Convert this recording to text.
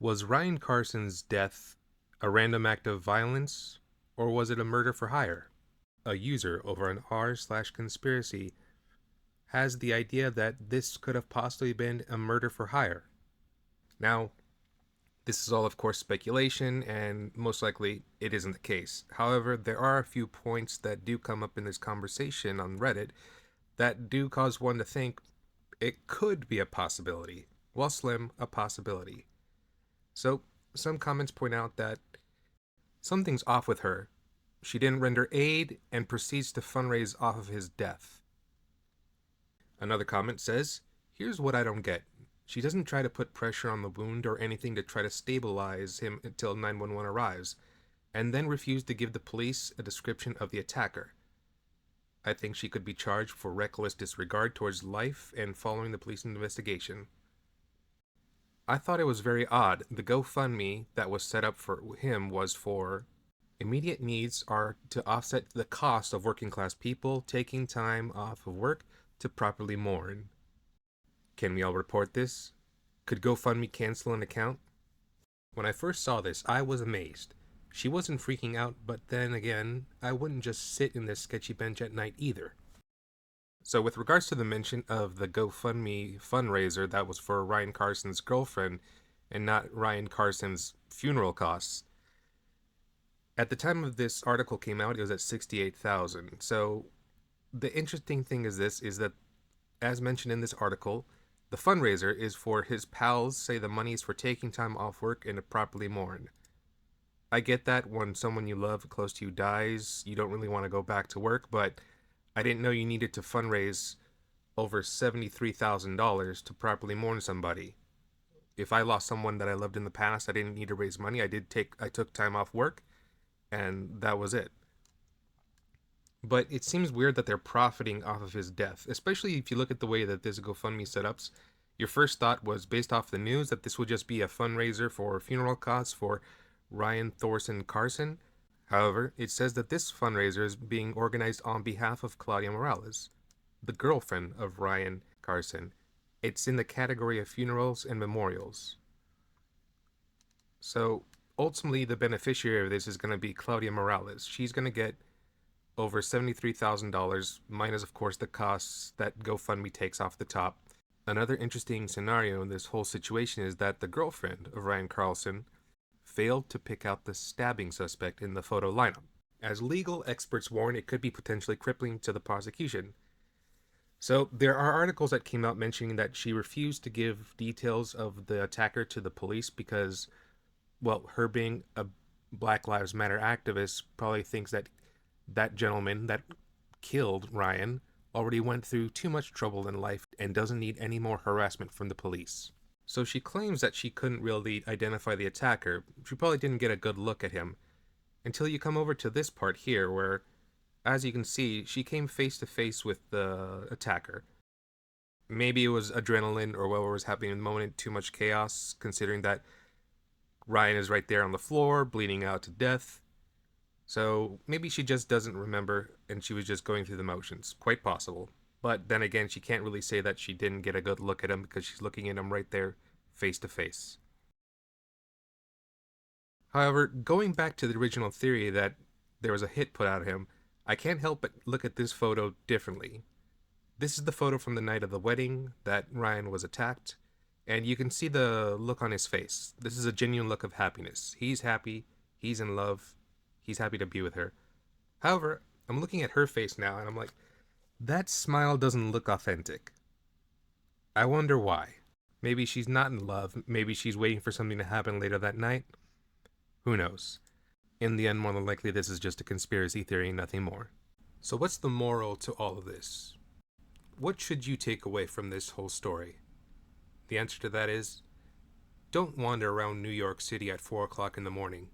Was Ryan Carson's death a random act of violence, or was it a murder for hire? A user over on r/conspiracy has the idea that this could have possibly been a murder for hire. Now, this is all, of course, speculation, and most likely it isn't the case. However, there are a few points that do come up in this conversation on Reddit that do cause one to think it could be a possibility. While slim, a possibility. So, some comments point out that something's off with her. She didn't render aid and proceeds to fundraise off of his death. Another comment says, "Here's what I don't get. She doesn't try to put pressure on the wound or anything to try to stabilize him until 911 arrives, and then refuse to give the police a description of the attacker. I think she could be charged for reckless disregard towards life and following the police investigation." I thought it was very odd. The GoFundMe that was set up for him was for immediate needs are to offset the cost of working class people taking time off of work to properly mourn. Can we all report this? Could GoFundMe cancel an account? When I first saw this, I was amazed. She wasn't freaking out, but then again, I wouldn't just sit in this sketchy bench at night either. So with regards to the mention of the GoFundMe fundraiser that was for Ryan Carson's girlfriend and not Ryan Carson's funeral costs, at the time of this article came out, it was at $68,000. So the interesting thing is that, as mentioned in this article, the fundraiser is for his pals, say the money is for taking time off work and to properly mourn. I get that when someone you love close to you dies, you don't really want to go back to work, but I didn't know you needed to fundraise over $73,000 to properly mourn somebody. If I lost someone that I loved in the past, I didn't need to raise money. I took time off work, and that was it. But it seems weird that they're profiting off of his death, especially if you look at the way that this GoFundMe setups. Your first thought was, based off the news, that this would just be a fundraiser for funeral costs for Ryan Thorson Carson. However, it says that this fundraiser is being organized on behalf of Claudia Morales, the girlfriend of Ryan Carson. It's in the category of funerals and memorials. So, ultimately, the beneficiary of this is going to be Claudia Morales. She's going to get over $73,000, minus, of course, the costs that GoFundMe takes off the top. Another interesting scenario in this whole situation is that the girlfriend of Ryan Carlson failed to pick out the stabbing suspect in the photo lineup. As legal experts warn, it could be potentially crippling to the prosecution. So there are articles that came out mentioning that she refused to give details of the attacker to the police because, well, her being a Black Lives Matter activist probably thinks that that gentleman that killed Ryan already went through too much trouble in life and doesn't need any more harassment from the police. So she claims that she couldn't really identify the attacker. She probably didn't get a good look at him. Until you come over to this part here where, as you can see, she came face to face with the attacker. Maybe it was adrenaline or whatever was happening in the moment, too much chaos, considering that Ryan is right there on the floor, bleeding out to death. So maybe she just doesn't remember and she was just going through the motions. Quite possible. But then again, she can't really say that she didn't get a good look at him because she's looking at him right there, face to face. However, going back to the original theory that there was a hit put out of him, I can't help but look at this photo differently. This is the photo from the night of the wedding that Ryan was attacked, and you can see the look on his face. This is a genuine look of happiness. He's happy, he's in love, he's happy to be with her. However, I'm looking at her face now and I'm like, that smile doesn't look authentic. I wonder why. Maybe she's not in love. Maybe she's waiting for something to happen later that night. Who knows? In the end, more than likely, this is just a conspiracy theory, nothing more. So what's the moral to all of this? What should you take away from this whole story? The answer to that is, don't wander around New York City at 4 o'clock in the morning.